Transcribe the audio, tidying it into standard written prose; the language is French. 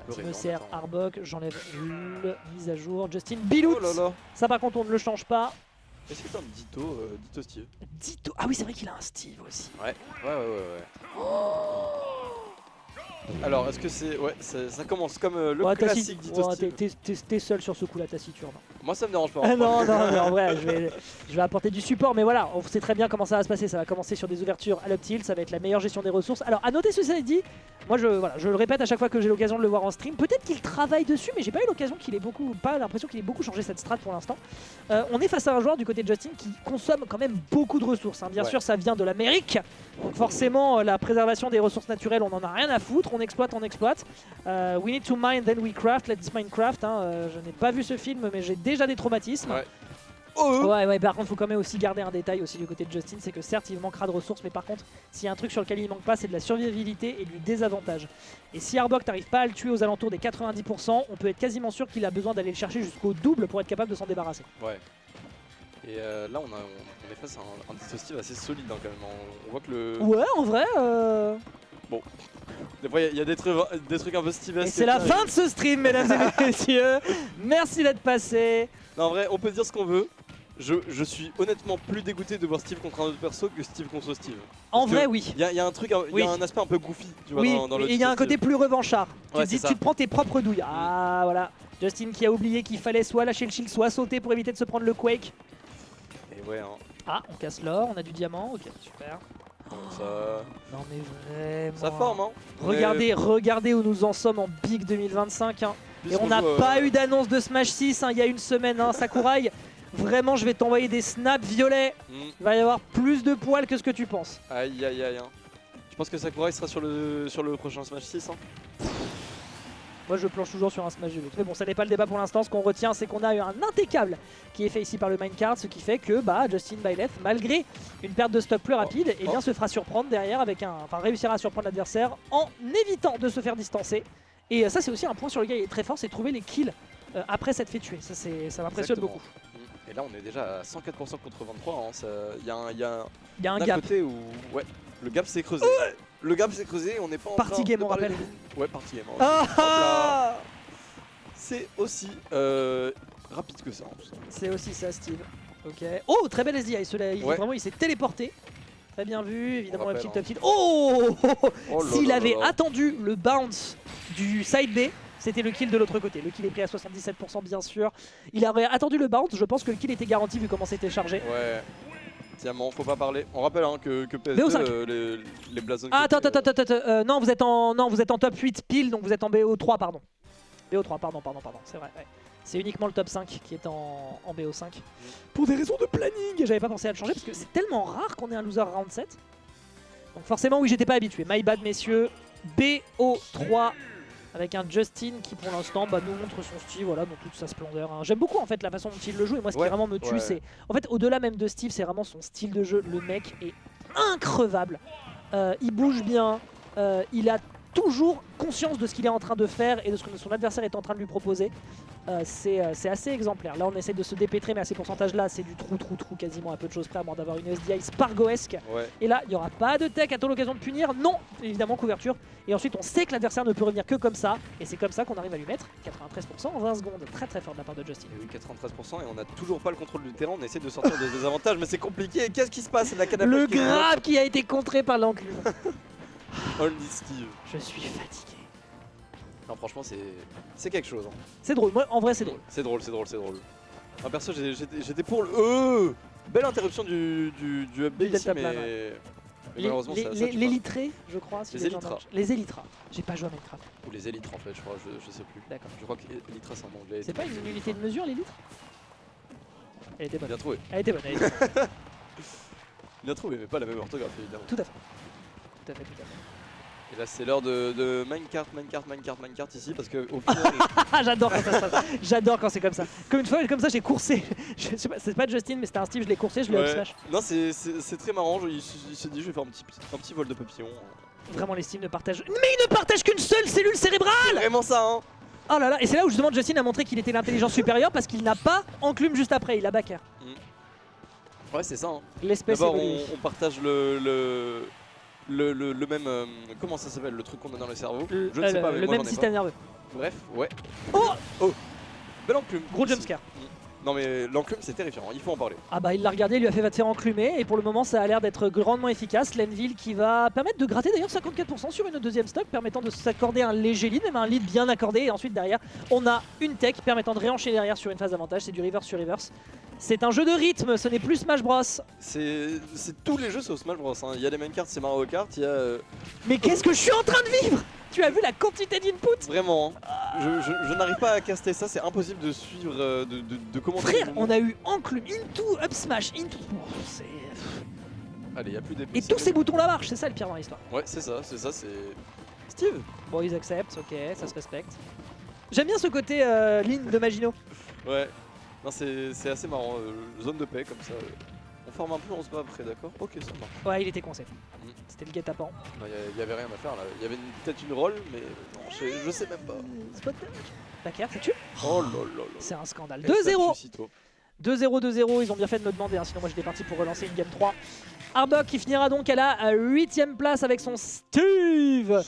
Team énorme, ECR, attends. Arbok, j'enlève le mise à jour. Justin Bilout, Oh là là. ça par contre on ne le change pas. Est-ce que t'as un Ditto Steve? Ditto, ah oui c'est vrai qu'il a un Steve aussi. Ouais. Alors, est-ce que c'est... Ouais, ça commence comme le Ouais, classique Ditto ouais, Steve. t'es seul sur ce coup là, taciturne. Moi, ça me dérange pas. Ah non, non, mais en vrai, je vais apporter du support, mais voilà, on sait très bien comment ça va se passer. Ça va commencer sur des ouvertures à l'uptilt, ça va être la meilleure gestion des ressources. Alors, à noter ceci dit, moi je le répète à chaque fois que j'ai l'occasion de le voir en stream, peut-être qu'il travaille dessus, mais j'ai pas eu l'occasion qu'il ait beaucoup, pas l'impression qu'il ait beaucoup changé cette strat pour l'instant. On est face à un joueur du côté de Justin qui consomme quand même beaucoup de ressources. Hein. Bien sûr, ça vient de l'Amérique, donc forcément, la préservation des ressources naturelles, on en a rien à foutre, on exploite, on exploite. We need to mine, then we craft, let's Minecraft. Hein. Je n'ai pas vu ce film, mais j'ai déjà des traumatismes. Ouais. Oh Ouais, par contre, il faut quand même aussi garder un détail aussi du côté de Justin, c'est que certes, il manquera de ressources, mais par contre, s'il y a un truc sur lequel il manque pas, c'est de la survivabilité et du désavantage. Et si Arbok n'arrive pas à le tuer aux alentours des 90%, on peut être quasiment sûr qu'il a besoin d'aller le chercher jusqu'au double pour être capable de s'en débarrasser. Ouais. Et là, on est face à un Ditto Steve assez solide hein, quand même. On voit que le... Ouais, en vrai... Bon. Des fois, il y a des trucs un peu Steve. Et c'est la fin de ce stream, mesdames et messieurs. Merci d'être passé. Non, en vrai, on peut dire ce qu'on veut. Je suis honnêtement plus dégoûté de voir Steve contre un autre perso que Steve contre Steve. En vrai, oui. Il y a un truc, il y a un aspect un peu goofy, tu vois, Oui, dans le et il y a un côté plus revanchard. Ouais, Tu te prends tes propres douilles. Ah, voilà. Justin qui a oublié qu'il fallait soit lâcher le shield, soit sauter pour éviter de se prendre le quake. Et ouais, hein. Ah, on casse l'or, on a du diamant. Ok, super. Bon, ça... Non mais vraiment. Ça forme, hein. Regardez où nous en sommes en Big 2025. Hein. Et on n'a pas eu d'annonce de Smash 6 hein, il y a une semaine. Hein. Sakurai, vraiment, je vais t'envoyer des snaps violets. Il va y avoir plus de poils que ce que tu penses. Aïe, aïe, aïe. Hein. Je pense que Sakurai sera sur le prochain Smash 6. Hein. Moi je planche toujours sur un Smash de lutte. Mais bon, ça n'est pas le débat pour l'instant. Ce qu'on retient, c'est qu'on a eu un impeccable qui est fait ici par le minecart. Ce qui fait que Justin Byleth, malgré une perte de stock plus rapide, eh bien, se fera surprendre derrière avec réussira à surprendre l'adversaire en évitant de se faire distancer. Et ça, c'est aussi un point sur lequel il est très fort, c'est trouver les kills après s'être fait tuer. Ça m'impressionne beaucoup. Et là, on est déjà à 104% contre 23. Hein. Il y a un gap. côté où le gap s'est creusé. Le gap s'est creusé, on n'est pas en Party train game, de on parler rappelle. Ouais, party game. Ah, c'est aussi rapide que ça. c'est aussi ça, Steve. Ok. Oh, très belle SDI. Vraiment, il s'est téléporté. Très bien vu, évidemment le petit top tilt. Oh, s'il avait attendu le bounce du side B, c'était le kill de l'autre côté. Le kill est pris à 77% bien sûr. Il aurait attendu le bounce, je pense que le kill était garanti vu comment c'était chargé. Ouais. Diamant, faut pas parler. On rappelle hein, que PS2, les blasons... Ah, attends, non, vous êtes en top 8 pile, donc vous êtes en BO3, pardon. BO3, pardon, c'est vrai. Ouais. C'est uniquement le top 5 qui est en BO5. Pour des raisons de planning, j'avais pas pensé à le changer parce que c'est tellement rare qu'on ait un loser round 7. Donc forcément, oui, j'étais pas habitué. My bad, messieurs. BO3 avec un Justin qui pour l'instant nous montre son style dans toute sa splendeur. Hein. J'aime beaucoup en fait la façon dont il le joue et moi ce qui vraiment me tue c'est... En fait au-delà même de Steve, c'est vraiment son style de jeu. Le mec est increvable. Il bouge bien, il a toujours conscience de ce qu'il est en train de faire et de ce que son adversaire est en train de lui proposer. C'est assez exemplaire. Là on essaie de se dépêtrer mais à ces pourcentages là c'est du trou quasiment à peu de choses près à moins d'avoir une SDI Spargoesque. Et là il n'y aura pas de tech, a-t-on l'occasion de punir? Non, évidemment couverture. Et ensuite on sait que l'adversaire ne peut revenir que comme ça. Et c'est comme ça qu'on arrive à lui mettre 93% en 20 secondes. Très très fort de la part de Justin. Et oui 93% et on n'a toujours pas le contrôle du terrain. On essaie de sortir des désavantages mais c'est compliqué. Qu'est-ce qui se passe? La canne à le grab qui a été contré par l'enclume. Only Steve. Je suis fatigué. Non franchement c'est quelque chose. Hein. C'est drôle, moi en vrai c'est drôle. C'est drôle. Moi perso j'étais pour le... Belle interruption du up ici mais... malheureusement ça les litrés je crois. Les Elytras. Les Elytras. J'ai pas joué à Minecraft. Ou les élytres en fait je crois, je sais plus. D'accord. Je crois que Elytra c'est en anglais. C'est pas une unité de mesure l'Elytre? Elle était bonne. Bien trouvé. Elle était bonne. Bien trouvé mais pas la même orthographe évidemment. Tout à fait. Et là c'est l'heure de minecart ici parce que au final... J'adore quand ça se passe. J'adore quand c'est comme ça. Comme une fois comme ça j'ai coursé. Je sais pas, c'est pas Justin mais c'était un Steve, je l'ai coursé, je l'ai up smash. Non c'est très marrant, il s'est dit je vais faire un petit vol de papillon. Vraiment les Steam ne partagent... Mais il ne partage qu'une seule cellule cérébrale. C'est vraiment ça hein. Oh là là, et c'est là où justement Justin a montré qu'il était l'intelligence supérieure parce qu'il n'a pas enclume juste après, il a backer. Ouais c'est ça hein. L'espèce d'abord on partage le même... comment ça s'appelle le truc qu'on a dans le cerveau? Je ne sais pas mais le moi, même système nerveux. Bref, ouais. Oh, Belle enclume. gros ici. jumpscare. Non mais l'enclume c'est terrifiant, il faut en parler. Ah bah il l'a regardé, il lui a fait va te faire enclumer et pour le moment ça a l'air d'être grandement efficace. Lenville qui va permettre de gratter d'ailleurs 54% sur une deuxième stock, permettant de s'accorder un léger lead, même un lead bien accordé. Et ensuite derrière on a une tech permettant de réenchaîner derrière sur une phase d'avantage, c'est du reverse sur reverse. C'est un jeu de rythme, ce n'est plus Smash Bros. C'est tous les jeux sauf Smash Bros. Hein. Il y a les main cards, c'est Mario Kart, il y a... Mais qu'est-ce que je suis en train de vivre? Tu as vu la quantité d'input? Vraiment, hein. Je n'arrive pas à caster ça, c'est impossible de suivre, de commenter. Frère, on a eu enclume, into, up smash, into... Oh, c'est... Allez, il n'y a plus d'épée. Et tous ces boutons la marche, c'est ça le pire dans l'histoire. Ouais, c'est ça, c'est... Steve. Bon, ils acceptent, ok, ça se respecte. J'aime bien ce côté ligne de Magino. Ouais, non c'est assez marrant, zone de paix comme ça. On forme un peu, on se bat après, d'accord? Ok, ça marche. Ouais, il était coincé. C'était le guet-apens. Il y avait rien à faire là, il y avait peut-être une roll, mais non, je sais même pas. Spot damage. Backer, ça tue? Oh là là là. C'est un scandale. Et ça 2-0. tue sitôt. 2-0, 2-0, ils ont bien fait de me demander, hein, sinon moi j'étais parti pour relancer une game 3. Arbok qui finira donc à la 8ème place avec son Steve.